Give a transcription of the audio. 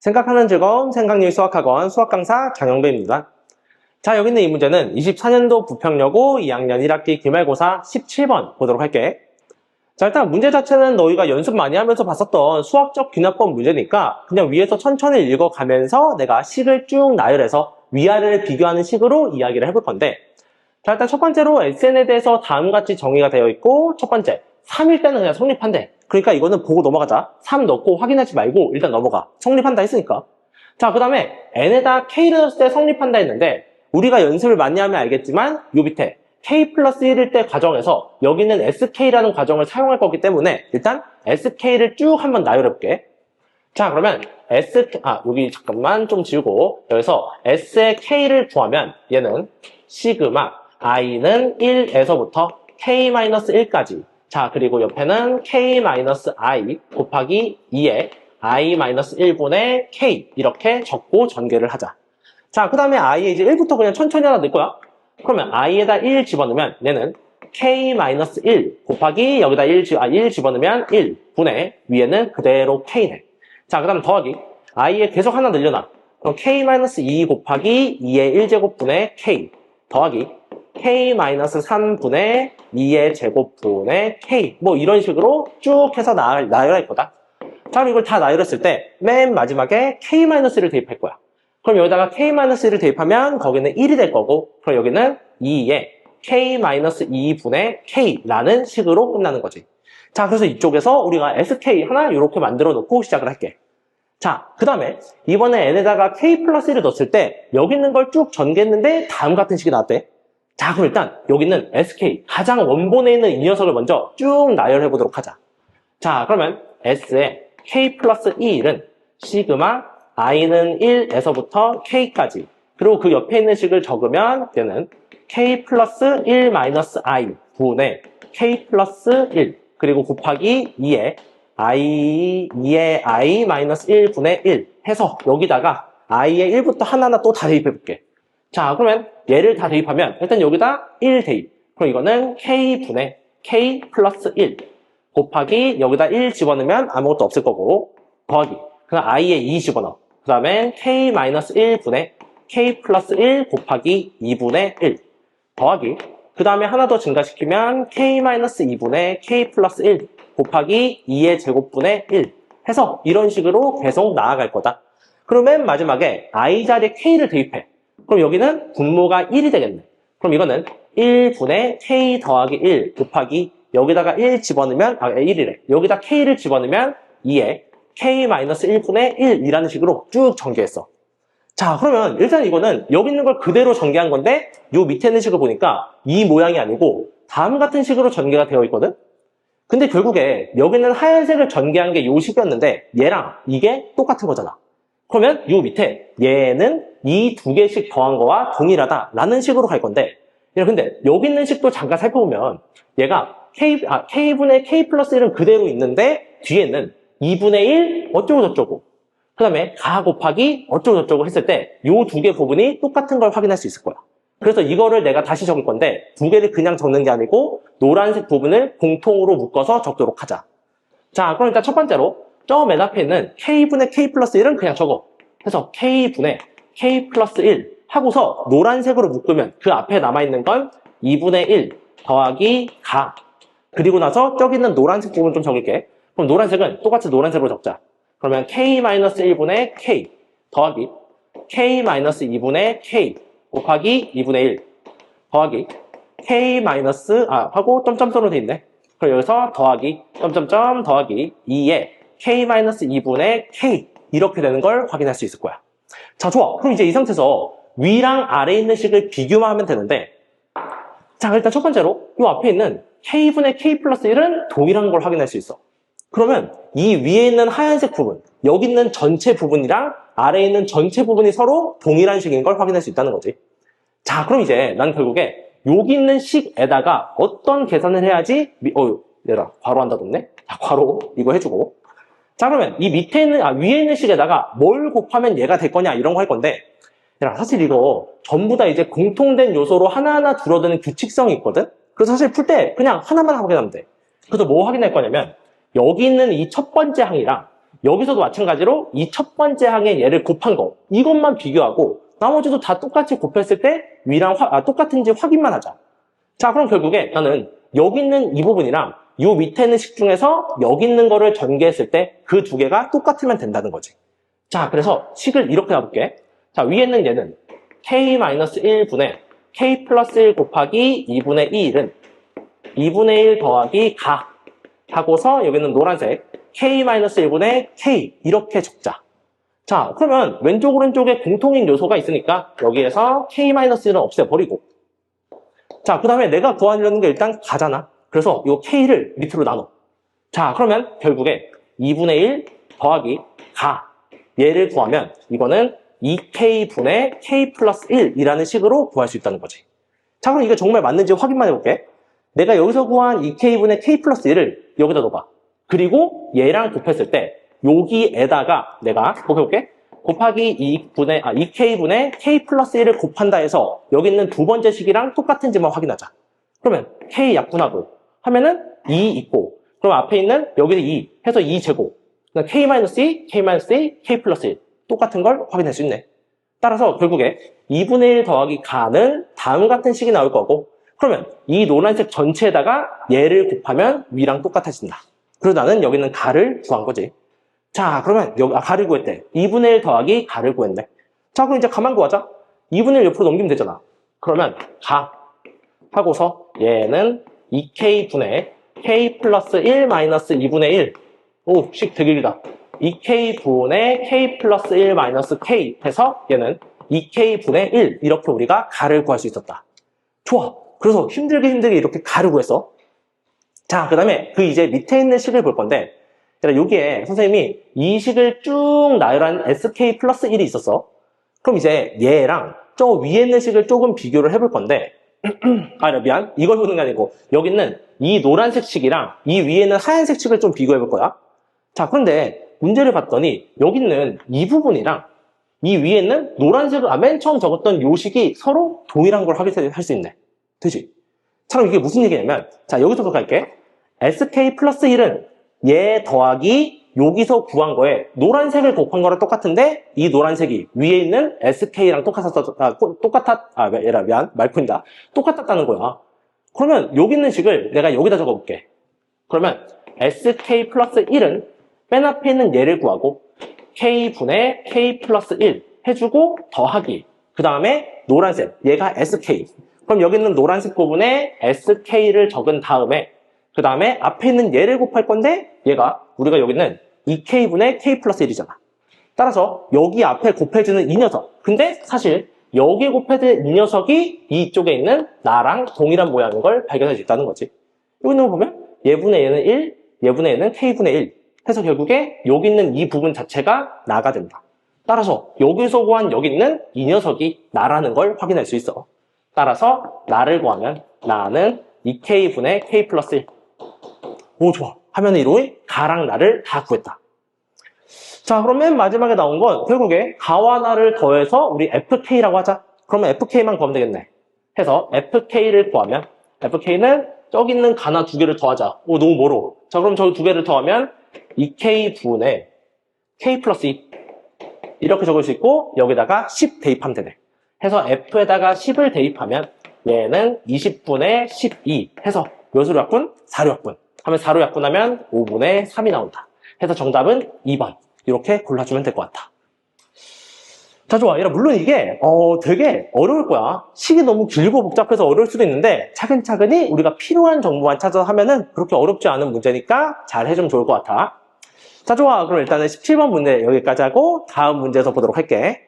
생각하는 즐거움 생각률 수학학원 수학강사 장영배입니다. 자, 여기 있는 이 문제는 24년도 부평여고 2학년 1학기 기말고사 17번 보도록 할게. 자, 일단 문제 자체는 너희가 연습 많이 하면서 봤었던 수학적 균합법 문제니까 그냥 위에서 천천히 읽어가면서 내가 식을 쭉 나열해서 위아래를 비교하는 식으로 이야기를 해볼 건데, 자, 일단 첫 번째로 SN에 대해서 다음같이 정의가 되어 있고, 첫 번째 3일 때는 그냥 성립한대. 그러니까 이거는 보고 넘어가자. 3 넣고 확인하지 말고 일단 넘어가. 성립한다 했으니까. 자, 그 다음에 n에다 k를 넣었을 때 성립한다 했는데, 우리가 연습을 많이 하면 알겠지만 요 밑에 k 플러스 1일 때 과정에서 여기는 sk라는 과정을 사용할 거기 때문에 일단 sk를 쭉 한번 나열해볼게. 자, 그러면 여기 잠깐만 좀 지우고, 여기서 s의 k를 구하면 얘는 시그마 i는 1에서부터 k-1까지. 자, 그리고 옆에는 k-i 곱하기 2에 i-1분의 k 이렇게 적고 전개를 하자. 자, 그 다음에 i에 이제 1부터 그냥 천천히 하나 넣을 거야. 그러면 i에다 1 집어넣으면 얘는 k-1 곱하기 여기다 1 집어넣으면 1분의 위에는 그대로 k네. 자, 그 다음 더하기 i에 계속 하나 늘려놔. 그럼 k-2 곱하기 2의 1제곱분의 k 더하기 k-3분의 2의 제곱분의 k 뭐 이런 식으로 쭉 해서 나열할 거다. 자, 그럼 이걸 다 나열했을 때 맨 마지막에 k-를 대입할 거야. 그럼 여기다가 k-를 대입하면 거기는 1이 될 거고, 그럼 여기는 2에 k-2분의 k라는 식으로 끝나는 거지. 자, 그래서 이쪽에서 우리가 sk 하나 이렇게 만들어 놓고 시작을 할게. 자, 그 다음에 이번에 n에다가 k 플러스 1을 넣었을 때 여기 있는 걸 쭉 전개했는데 다음 같은 식이 나왔대. 자, 그럼 일단 여기 있는 sk, 가장 원본에 있는 이 녀석을 먼저 쭉 나열해 보도록 하자. 자, 그러면 s의 k 플러스 1은 시그마 i는 1에서부터 k까지, 그리고 그 옆에 있는 식을 적으면 얘는 k 플러스 1 마이너스 i 분의 k 플러스 1 그리고 곱하기 2에 i 마이너스 1분의 1 해서 여기다가 i의 1부터 하나하나 또 다 대입해 볼게. 자, 그러면 얘를 다 대입하면 일단 여기다 1 대입. 그럼 이거는 k분의 k 플러스 1 곱하기 여기다 1 집어넣으면 아무것도 없을 거고, 더하기 그냥 i에 2 집어넣어. 그 다음에 k-1분의 k 플러스 1 곱하기 2분의 1 더하기, 그 다음에 하나 더 증가시키면 k-2분의 k 플러스 1 곱하기 2의 제곱분의 1 해서 이런 식으로 계속 나아갈 거다. 그러면 맨 마지막에 i 자리에 k를 대입해. 그럼 여기는 분모가 1이 되겠네. 그럼 이거는 1분의 k 더하기 1 곱하기 여기다가 1 집어넣으면 1이래. 여기다 k를 집어넣으면 2에 k-1분의 1이라는 식으로 쭉 전개했어. 자, 그러면 일단 이거는 여기 있는 걸 그대로 전개한 건데 요 밑에 있는 식을 보니까 이 모양이 아니고 다음 같은 식으로 전개가 되어 있거든? 근데 결국에 여기 있는 하얀색을 전개한 게 요 식이었는데 얘랑 이게 똑같은 거잖아. 그러면 요 밑에 얘는 이 두 개씩 더한 거와 동일하다라는 식으로 갈 건데, 근데 여기 있는 식도 잠깐 살펴보면 얘가 k분의 k 플러스 1은 그대로 있는데 뒤에는 2분의 1 어쩌고 저쩌고, 그 다음에 가 곱하기 어쩌고 저쩌고 했을 때 요 두 개 부분이 똑같은 걸 확인할 수 있을 거야. 그래서 이거를 내가 다시 적을 건데 두 개를 그냥 적는 게 아니고 노란색 부분을 공통으로 묶어서 적도록 하자. 자, 그럼 일단 첫 번째로 저 맨 앞에 있는 k분의 k 플러스 1은 그냥 적어. 그래서 k분의 k 플러스 1 하고서 노란색으로 묶으면 그 앞에 남아있는 건 2분의 1 더하기 가, 그리고 나서 저기 있는 노란색 부분 좀 적을게. 그럼 노란색은 똑같이 노란색으로 적자. 그러면 k-1분의 k 더하기 k-2분의 k 곱하기 2분의 1 더하기 k- 하고 점점점으로 돼 있네. 그럼 여기서 더하기 점점점 더하기 2에 k-2분의 k 이렇게 되는 걸 확인할 수 있을 거야. 자, 좋아. 그럼 이제 이 상태에서 위랑 아래에 있는 식을 비교만 하면 되는데, 자, 일단 첫 번째로 이 앞에 있는 k분의 k 플러스 1은 동일한 걸 확인할 수 있어. 그러면 이 위에 있는 하얀색 부분, 여기 있는 전체 부분이랑 아래에 있는 전체 부분이 서로 동일한 식인 걸 확인할 수 있다는 거지. 자, 그럼 이제 난 결국에 여기 있는 식에다가 어떤 계산을 해야지, 얘들아, 괄호 한다 뒀네? 자, 괄호 이거 해주고. 자, 그러면 이 밑에 있는, 위에 있는 식에다가 뭘 곱하면 얘가 될 거냐 이런 거 할 건데, 얘들아, 사실 이거 전부 다 이제 공통된 요소로 하나하나 줄어드는 규칙성이 있거든? 그래서 사실 풀 때 그냥 하나만 확인하면 돼. 그래서 뭐 확인할 거냐면, 여기 있는 이 첫 번째 항이랑 여기서도 마찬가지로 이 첫 번째 항에 얘를 곱한 거 이것만 비교하고 나머지도 다 똑같이 곱했을 때 위랑 똑같은지 확인만 하자. 자, 그럼 결국에 나는 여기 있는 이 부분이랑 요 밑에 있는 식 중에서 여기 있는 거를 전개했을 때 그 두 개가 똑같으면 된다는 거지. 자, 그래서 식을 이렇게 놔볼게. 자, 위에 있는 얘는 k-1분의 k 플러스 1 곱하기 2분의 1은 2분의 1 더하기 가 하고서 여기는 노란색 k-1분의 k 이렇게 적자. 자, 그러면 왼쪽 오른쪽에 공통인 요소가 있으니까 여기에서 k-1은 없애버리고, 자, 그 다음에 내가 구하려는 게 일단 가잖아. 그래서 이 k를 밑으로 나눠. 자, 그러면 결국에 2분의 1 더하기 가 얘를 구하면 이거는 2k분의 k 플러스 1이라는 식으로 구할 수 있다는 거지. 자, 그럼 이게 정말 맞는지 확인만 해볼게. 내가 여기서 구한 2k분의 k 플러스 1을 여기다 넣어봐. 그리고 얘랑 곱했을 때 여기에다가 내가 곱해볼게. 곱하기 2k분의 k 플러스 1을 곱한다 해서 여기 있는 두 번째 식이랑 똑같은지만 확인하자. 그러면 k 약분하고 하면은 2 있고, 그럼 앞에 있는 여기서 2 해서 2제곱 k-2, k-2, k 플러스 1 똑같은 걸 확인할 수 있네. 따라서 결국에 2분의 1 더하기 가는 다음 같은 식이 나올 거고, 그러면 이 노란색 전체에다가 얘를 곱하면 위랑 똑같아진다. 그래서 나는 여기 있는 가를 구한 거지. 자, 그러면 여기 가를 구했대. 2분의 1 더하기 가를 구했네. 자, 그럼 이제 가만 구하자. 2분의 1 옆으로 넘기면 되잖아. 그러면 가 하고서 얘는 2k분의 k 플러스 1 마이너스 2분의 1. 오, 식 되게 길다. 2k분의 k 플러스 1 마이너스 k 해서 얘는 2k분의 1 이렇게 우리가 가를 구할 수 있었다. 좋아. 그래서 힘들게 이렇게 가를 구했어. 자, 그 다음에 그 이제 밑에 있는 식을 볼 건데, 여기에 선생님이 이 식을 쭉 나열한 sk 플러스 1이 있었어. 그럼 이제 얘랑 저 위에 있는 식을 조금 비교를 해볼 건데, 미안. 이걸 보는 게 아니고 여기 있는 이 노란색 식이랑 이 위에 있는 하얀색 식을 좀 비교해 볼 거야. 자, 그런데 문제를 봤더니 여기 있는 이 부분이랑 이 위에 있는 노란색을 맨 처음 적었던 요 식이 서로 동일한 걸 확인할 수 있네. 되지? 자, 그럼 이게 무슨 얘기냐면, 자, 여기서부터 갈게. sk 플러스 1은 얘 더하기 여기서 구한 거에 노란색을 곱한 거랑 똑같은데 이 노란색이 위에 있는 sk랑 똑같았다는 거야. 그러면 여기 있는 식을 내가 여기다 적어볼게. 그러면 sk 플러스 1은 맨 앞에 있는 얘를 구하고 k분의 k 플러스 1 해주고 더하기, 그 다음에 노란색 얘가 sk. 그럼 여기 있는 노란색 부분에 sk를 적은 다음에 그 다음에 앞에 있는 얘를 곱할 건데 얘가 우리가 여기 있는 2k분의 k 플러스 1이잖아. 따라서 여기 앞에 곱해주는 이 녀석, 근데 사실 여기에 곱해줄 이 녀석이 이쪽에 있는 나랑 동일한 모양인 걸 발견할 수 있다는 거지. 여기 있는 거 보면 얘분의 얘는 1, 얘분의 얘는 k분의 1 해서 결국에 여기 있는 이 부분 자체가 나가 된다. 따라서 여기서 구한 여기 있는 이 녀석이 나라는 걸 확인할 수 있어. 따라서 나를 구하면 나는 2k분의 k 플러스 1. 오, 좋아. 하면 이로의 가랑 나를 다 구했다. 자, 그럼 맨 마지막에 나온 건 결국에 가와 나를 더해서 우리 fk라고 하자. 그러면 fk만 구하면 되겠네. 해서 fk를 구하면 fk는 저기 있는 가나 두 개를 더하자. 오, 너무 멀어. 자, 그럼 저 두 개를 더하면 2k분의 k 플러스 2 이렇게 적을 수 있고 여기다가 10 대입하면 되네. 해서 f에다가 10을 대입하면 얘는 20분의 12 해서 몇으로 약분? 4로 약분. 하면 4로 약분하면 5분의 3이 나온다. 해서 정답은 2번. 이렇게 골라주면 될 것 같아. 자, 좋아. 얘들아, 물론 이게 되게 어려울 거야. 식이 너무 길고 복잡해서 어려울 수도 있는데 차근차근히 우리가 필요한 정보만 찾아서 하면은 그렇게 어렵지 않은 문제니까 잘 해주면 좋을 것 같아. 자, 좋아. 그럼 일단은 17번 문제 여기까지 하고 다음 문제에서 보도록 할게.